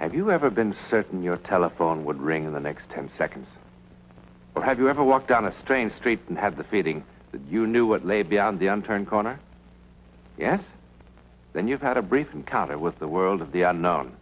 Have you ever been certain your telephone would ring in the next 10 seconds? Or have you ever walked down a strange street and had the feeling that you knew what lay beyond the unturned corner? Yes? Then you've had a brief encounter with the world of the unknown.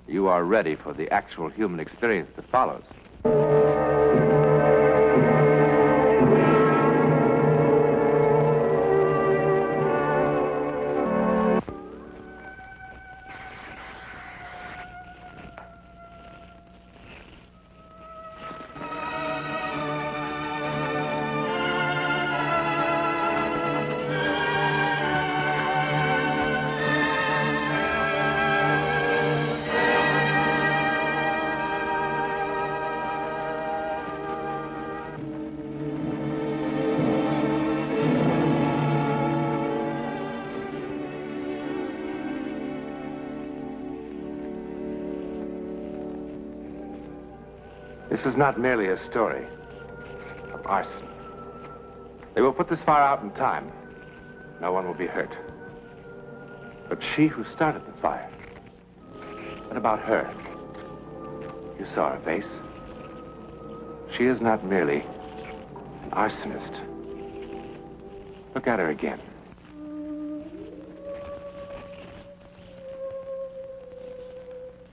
You are ready for the actual human experience that follows. This is not merely a story of arson. They will put this fire out in time. No one will be hurt. But she who started the fire, what about her? You saw her face. She is not merely an arsonist. Look at her again.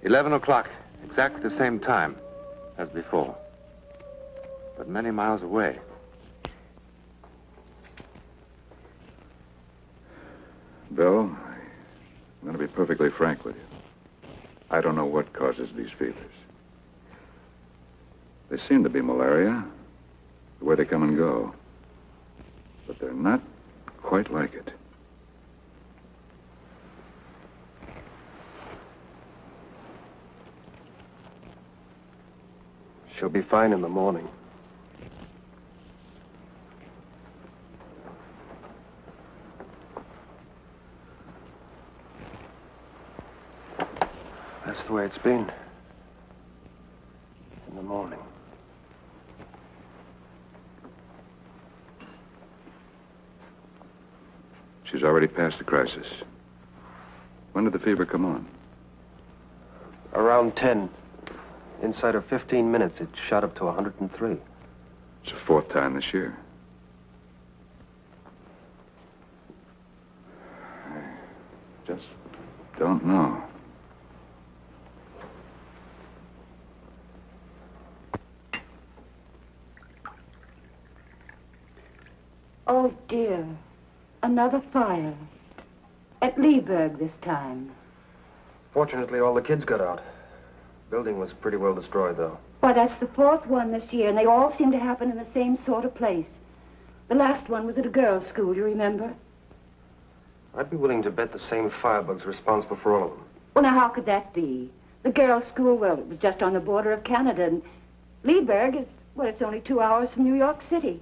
$11 exactly the same time as before, but many miles away. Bill, I'm going to be perfectly frank with you. I don't know what causes these fevers. They seem to be malaria, the way they come and go, but they're not quite like it. She'll be fine in the morning. That's the way it's been. In the morning. She's already past the crisis. When did the fever come on? Around 10. Inside of 15 minutes, it shot up to 103. It's the fourth time this year. I just don't know. Oh, dear. Another fire. At Leeburg this time. Fortunately, all the kids got out. Building was pretty well destroyed, though. Why, that's the fourth one this year, and they all seem to happen in the same sort of place. The last one was at a girls' school, you remember? I'd be willing to bet the same firebug's responsible for all of them. Well, now, how could that be? The girls' school, well, it was just on the border of Canada, and Leeburg is, well, it's only 2 hours from New York City.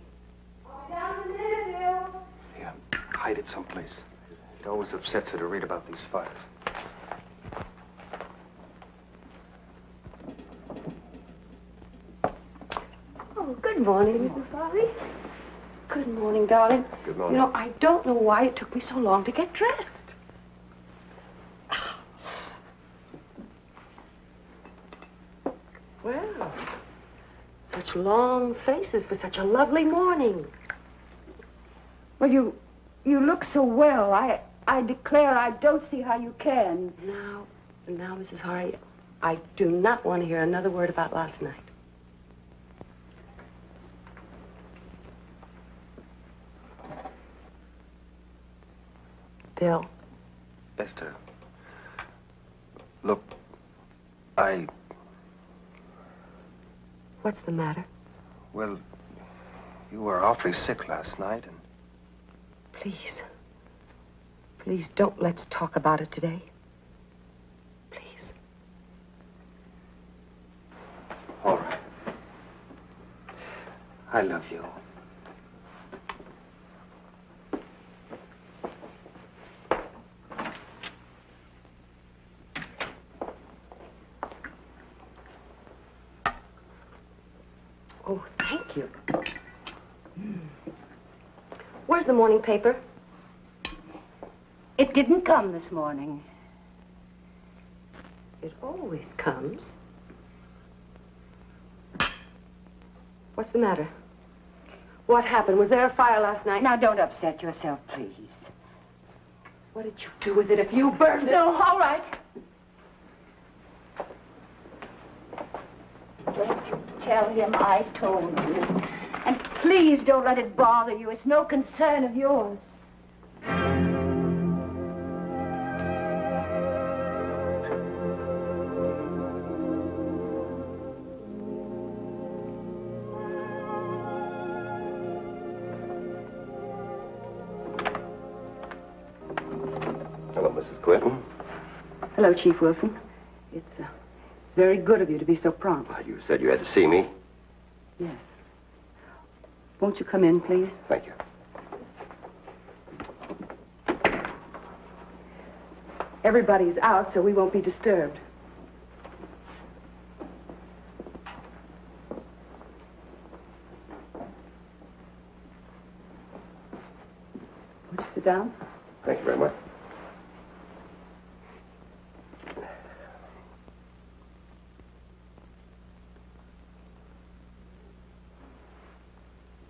Yeah, hide it someplace. It always upsets her to read about these fires. Oh, good morning, Mrs. Farley. Good morning, darling. Good morning. You know, I don't know why it took me so long to get dressed. Well, such long faces for such a lovely morning. Well, you look so well. I declare I don't see how you can. Now, Mrs. Hardy, I do not want to hear another word about last night. Bill. Esther. Look, What's the matter? Well, you were awfully sick last night, and... Please don't let's talk about it today. Please. All right. I love you. Oh, thank you. Where's the morning paper? It didn't come this morning. It always comes. What's the matter? What happened? Was there a fire last night? Now, don't upset yourself, please. What did you do with it if you burned it? No, all right. Don't you tell him I told you. And please don't let it bother you. It's no concern of yours. Hello, Mrs. Quinton. Hello, Chief Wilson. It's very good of you to be so prompt. You said you had to see me. Yes. Won't you come in, please? Thank you. Everybody's out, so we won't be disturbed. Would you sit down? Thank you very much.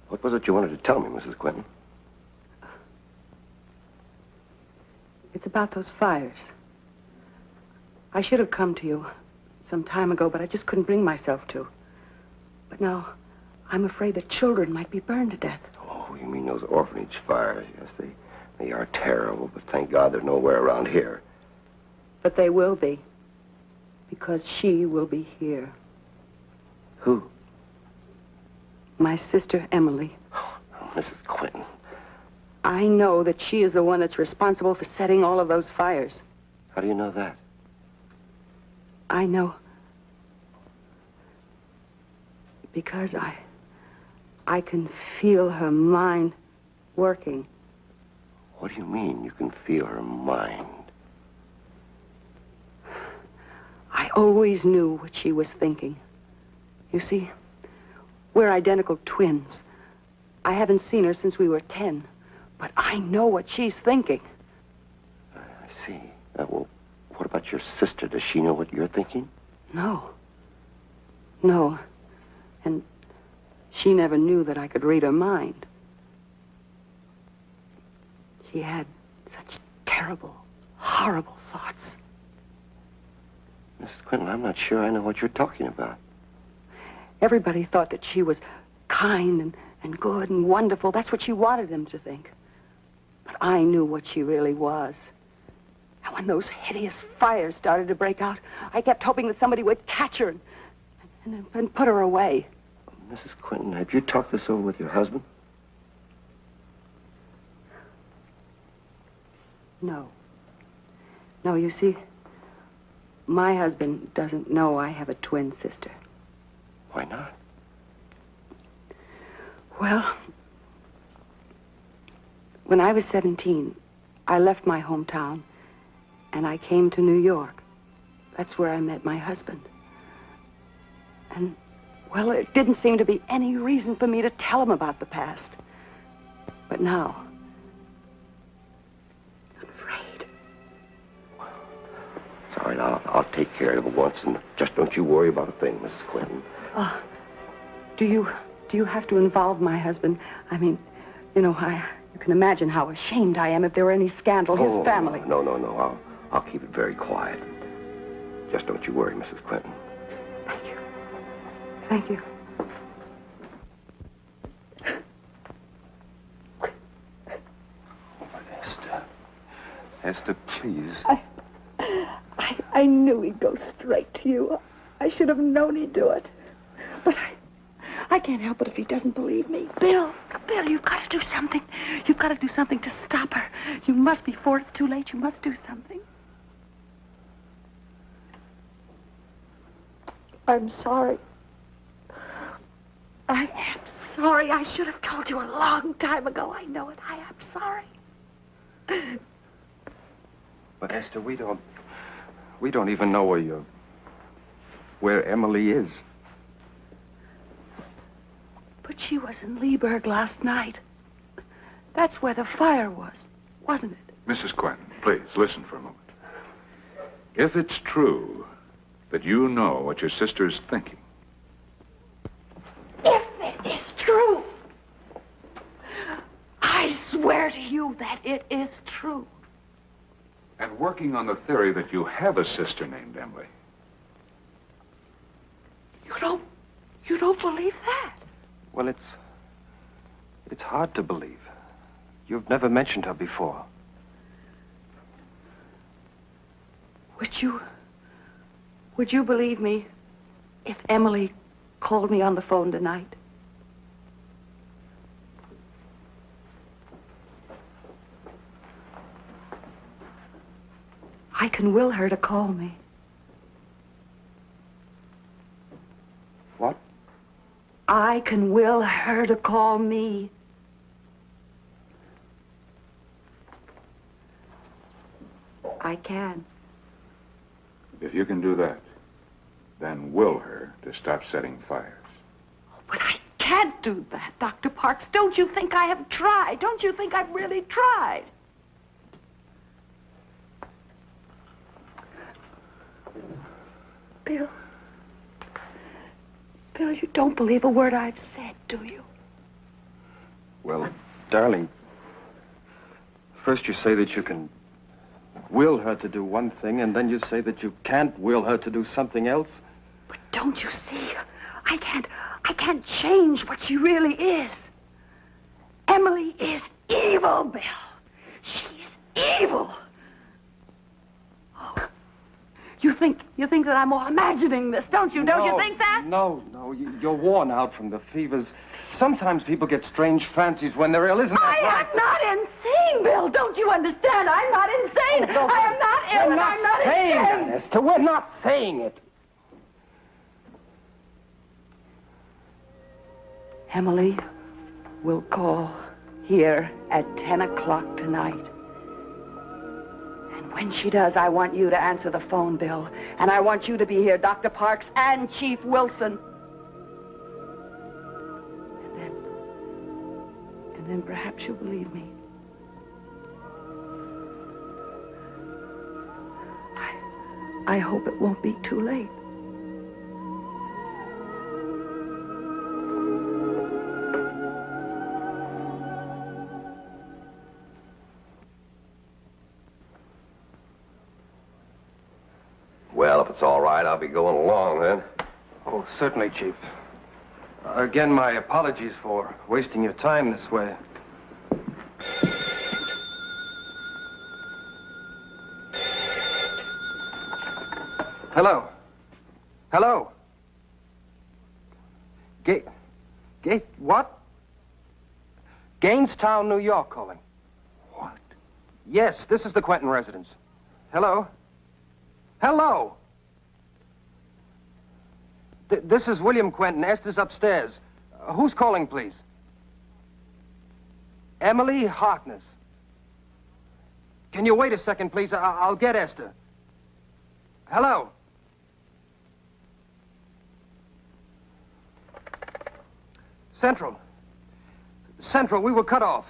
What was it you wanted to tell me, Mrs. Quinton? It's about those fires. I should have come to you some time ago, but I just couldn't bring myself to. But now, I'm afraid that children might be burned to death. Oh, you mean those orphanage fires? Yes, they are terrible, but thank God they're nowhere around here. But they will be. Because she will be here. Who? My sister, Emily. Oh, no, Mrs. Quinton. I know that she is the one that's responsible for setting all of those fires. How do you know that? I know. Because I can feel her mind working. What do you mean you can feel her mind? I always knew what she was thinking. You see, we're identical twins. I haven't seen her since we were 10, but I know what she's thinking. I see. Well, what about your sister? Does she know what you're thinking? No. No. And she never knew that I could read her mind. She had such terrible, horrible thoughts. Mrs. Quinton, I'm not sure I know what you're talking about. Everybody thought that she was kind and good and wonderful. That's what she wanted them to think. But I knew what she really was. And when those hideous fires started to break out, I kept hoping that somebody would catch her and put her away. Mrs. Quinton, have you talked this over with your husband? No. No, you see, my husband doesn't know I have a twin sister. Why not? Well, when I was 17, I left my hometown and I came to New York. That's where I met my husband. And, well, it didn't seem to be any reason for me to tell him about the past. But now, I'm afraid. It's all right, I'll take care of it once, and just don't you worry about a thing, Mrs. Quinton. Do you have to involve my husband? I mean, you know, you can imagine how ashamed I am if there were any scandal. His family. No. I'll keep it very quiet. Just don't you worry, Mrs. Quinton. Thank you. Thank you. Esther, please. I knew he'd go straight to you. I should have known he'd do it. But I can't help it if he doesn't believe me. Bill, you've got to do something. You've got to do something to stop her. You must, before it's too late, you must do something. I'm sorry. I am sorry. I should have told you a long time ago. I know it. I am sorry. But Esther, we don't even know where Emily is. But she was in Leeburg last night. That's where the fire was, wasn't it? Mrs. Quinton, please, listen for a moment. If it's true that you know what your sister is thinking. If it is true, I swear to you that it is true. And working on the theory that you have a sister named Emily. You don't believe that? Well, it's hard to believe. You've never mentioned her before. Would you believe me if Emily called me on the phone tonight? I can will her to call me. What? I can will her to call me. I can. If you can do that, then will her to stop setting fires. But I can't do that, Dr. Parks. Don't you think I have tried? Don't you think I've really tried? Bill, you don't believe a word I've said, do you? Well, darling, first you say that you can will her to do one thing, and then you say that you can't will her to do something else. But don't you see? I can't change what she really is. Emily is evil, Bill. She is evil. Oh, you think that I'm all imagining this, don't you? Don't you think that? No, you're worn out from the fevers. Sometimes people get strange fancies when they're ill, isn't that right? I'm not insane, Bill. Don't you understand? I'm not insane. No, I am not ill, and I'm not insane. That, Esther. We're not saying it. Emily will call here at 10 o'clock tonight. And when she does, I want you to answer the phone, Bill. And I want you to be here, Dr. Parks and Chief Wilson. And then perhaps you'll believe me. I hope it won't be too late. Well, if it's all right, I'll be going along then. Oh, certainly, Chief. Again, my apologies for wasting your time this way. Hello? Hello? What? Gainestown, New York calling. What? Yes, this is the Quentin residence. Hello? Hello? This is William Quentin. Esther's upstairs. Who's calling, please? Emily Harkness. Can you wait a second, please? I'll get Esther. Hello? Central, we were cut off.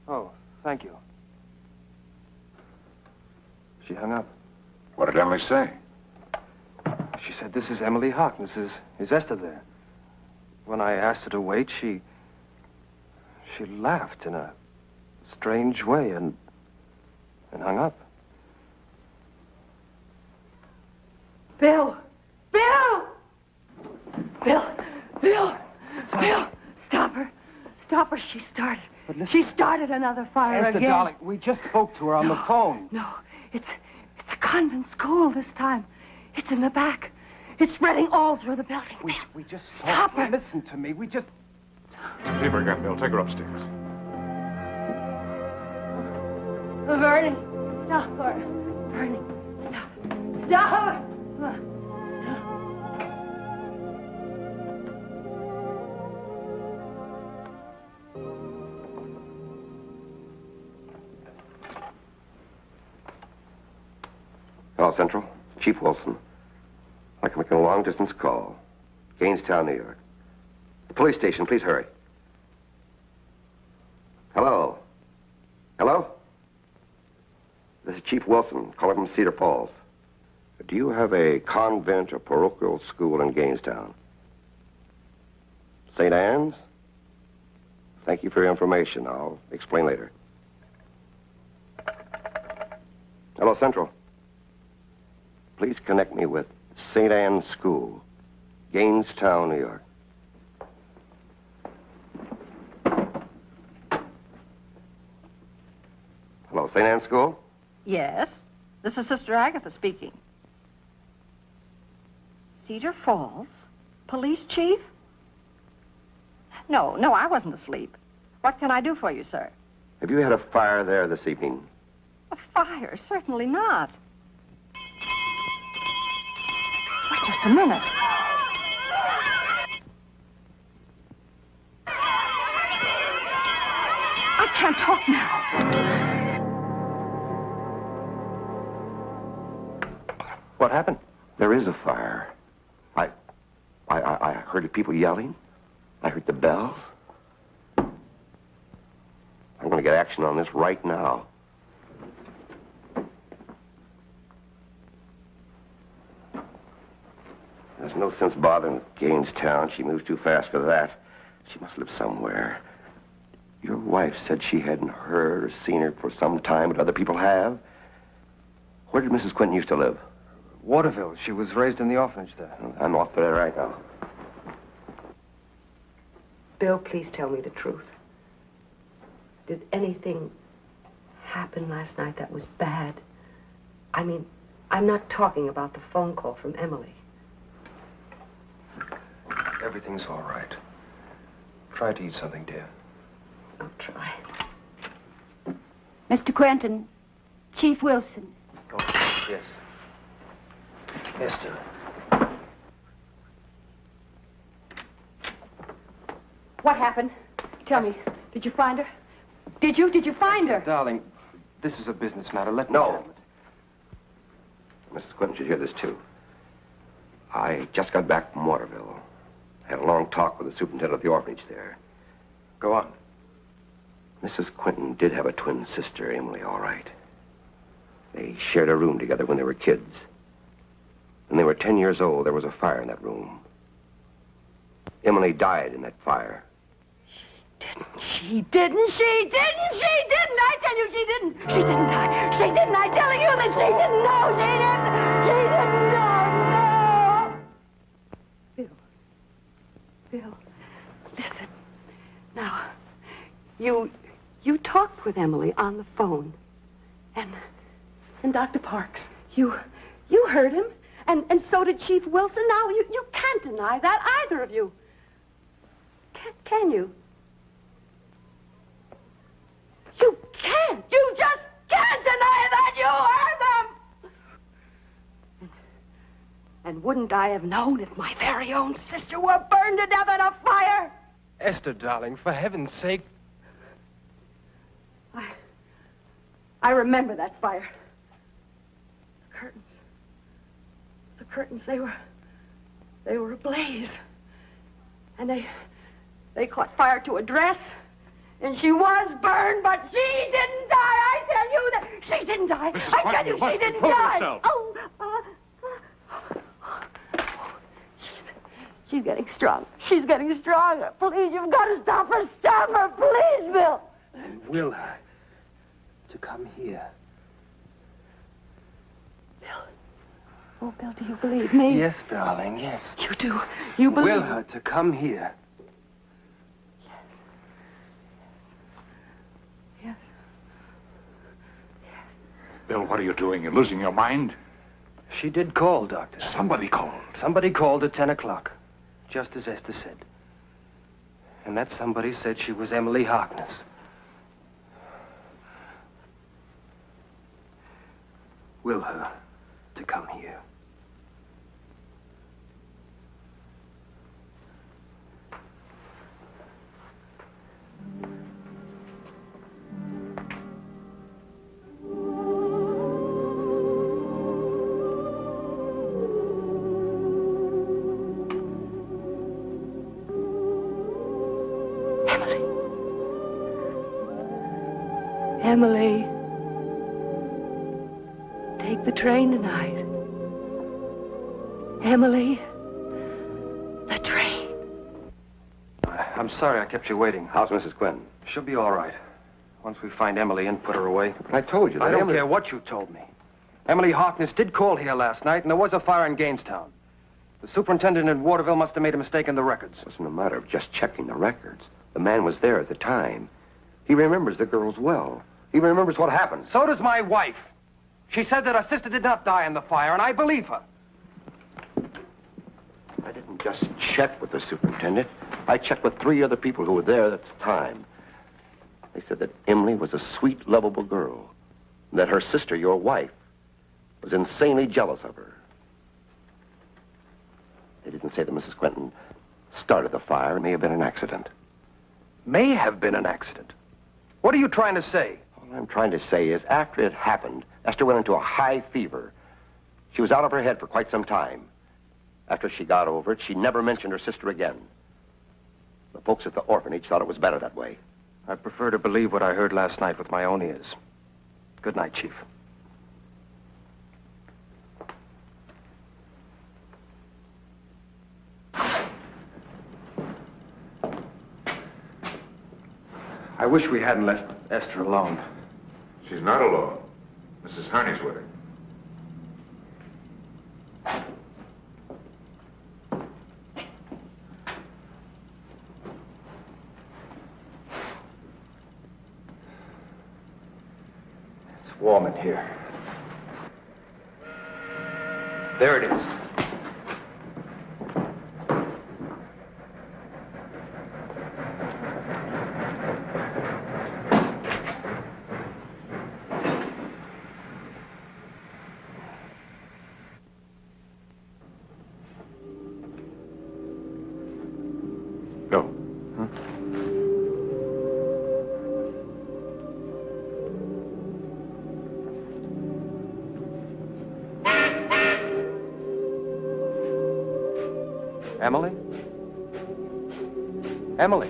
Oh, thank you. She hung up. What did Emily say? She said, "This is Emily Harkness. Is Esther there?" When I asked her to wait, she laughed in a strange way and hung up. Bill! Stop her. Stop her. She started another fire Esther, again. darling, we just spoke to her on the phone. No, it's a convent school this time. It's in the back. It's spreading all through the building. We just Stop her. Listen to me. We just... Leave her again, Bill. Take her upstairs. Vernon, stop her. Vernon, stop her. Come on. Hello, Central. Chief Wilson. I'd like to make a long-distance call. Gainestown, New York. The police station, please hurry. Hello? Hello? This is Chief Wilson, calling from Cedar Falls. Do you have a convent or parochial school in Gainestown? St. Anne's? Thank you for your information. I'll explain later. Hello, Central. Please connect me with St. Anne's School, Gainestown, New York. Hello, St. Anne's School? Yes, this is Sister Agatha speaking. Cedar Falls? Police chief? No, I wasn't asleep. What can I do for you, sir? Have you had a fire there this evening? A fire? Certainly not. Wait just a minute. I can't talk now. What happened? There is a fire. I heard people yelling. I heard the bells. I'm going to get action on this right now. There's no sense bothering with Gainestown. She moves too fast for that. She must live somewhere. Your wife said she hadn't heard or seen her for some time, but other people have. Where did Mrs. Quinton used to live? Waterville. She was raised in the orphanage there. I'm off there right now. Bill, please tell me the truth. Did anything happen last night that was bad? I mean, I'm not talking about the phone call from Emily. Everything's all right. Try to eat something, dear. I'll try. Mr. Quentin, Chief Wilson. Oh, yes. Esther. What happened? Tell me. Did you find her? Did you find her? Darling, this is a business matter. Let me No. handle it. Mrs. Quinton should hear this, too. I just got back from Waterville. Had a long talk with the superintendent of the orphanage there. Go on. Mrs. Quinton did have a twin sister, Emily, all right. They shared a room together when they were kids. When they were 10 years old, there was a fire in that room. Emily died in that fire. She didn't. I tell you, she didn't. She didn't die. She didn't. I'm telling you that she didn't. No, she didn't. No. Bill, listen. Now, you talked with Emily on the phone. And Dr. Parks, you heard him. And so did Chief Wilson. Now, you can't deny that, either of you. Can you? You can't. You just can't deny that you heard them. And wouldn't I have known if my very own sister were burned to death in a fire? Esther, darling, for heaven's sake. I remember that fire. The curtains, they were ablaze. And they caught fire to a dress. And she was burned, but she didn't die. I tell you that she didn't die. Mrs. I Quinton, tell you, you must she didn't control die. yourself. She's getting strong. She's getting stronger. Please, you've got to stop her. Stop her, please, Bill. And will her to come here. Bill. Oh, Bill, do you believe me? Yes, darling, yes. You do. You believe. Will her to come here. Yes. Bill, what are you doing? You're losing your mind? She did call, Doctor. Somebody called. Somebody called at 10 o'clock, just as Esther said. And that somebody said she was Emily Harkness. Will her to come here. Emily, take the train tonight. Emily. The train. I'm sorry I kept you waiting. How's Mrs. Quinn? She'll be all right. Once we find Emily and put her away. But I told you that I don't Emily... care what you told me. Emily Harkness did call here last night, and there was a fire in Gainestown. The superintendent in Waterville must have made a mistake in the records. It wasn't a matter of just checking the records. The man was there at the time. He remembers the girls well. He remembers what happened. So does my wife. She said that her sister did not die in the fire, and I believe her. I didn't just check with the superintendent. I checked with 3 other people who were there at the time. They said that Emily was a sweet, lovable girl, and that her sister, your wife, was insanely jealous of her. They didn't say that Mrs. Quentin started the fire. It may have been an accident. May have been an accident. What are you trying to say? All I'm trying to say is, after it happened, Esther went into a high fever. She was out of her head for quite some time. After she got over it, she never mentioned her sister again. The folks at the orphanage thought it was better that way. I prefer to believe what I heard last night with my own ears. Good night, Chief. I wish we hadn't left Esther alone. She's not alone. Mrs. Harney's with her. It's warm in here. There it is. Go. Emily? Emily?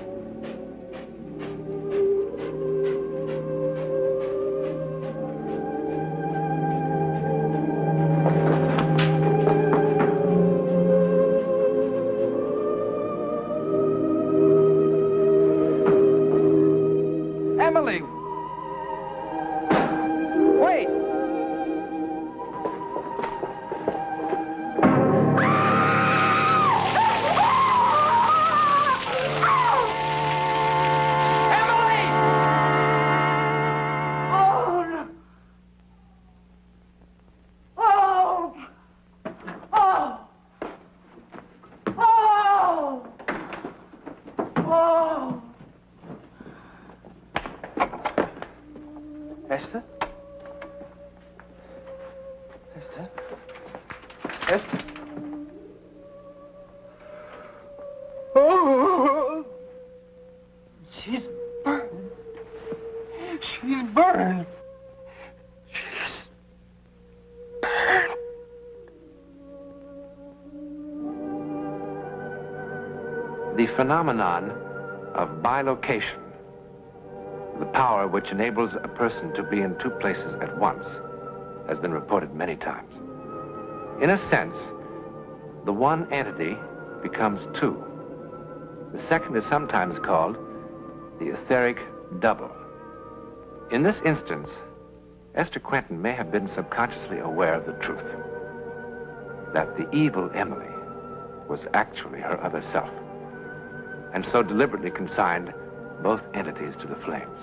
Emily! Wait! Esther? Esther? Esther? Oh! She's burned. She's burned. She's burned. The phenomenon of bilocation, the power which enables a person to be in 2 places at once, has been reported many times. In a sense, the one entity becomes 2. The second is sometimes called the etheric double. In this instance, Esther Quentin may have been subconsciously aware of the truth, that the evil Emily was actually her other self, and so deliberately consigned both entities to the flames.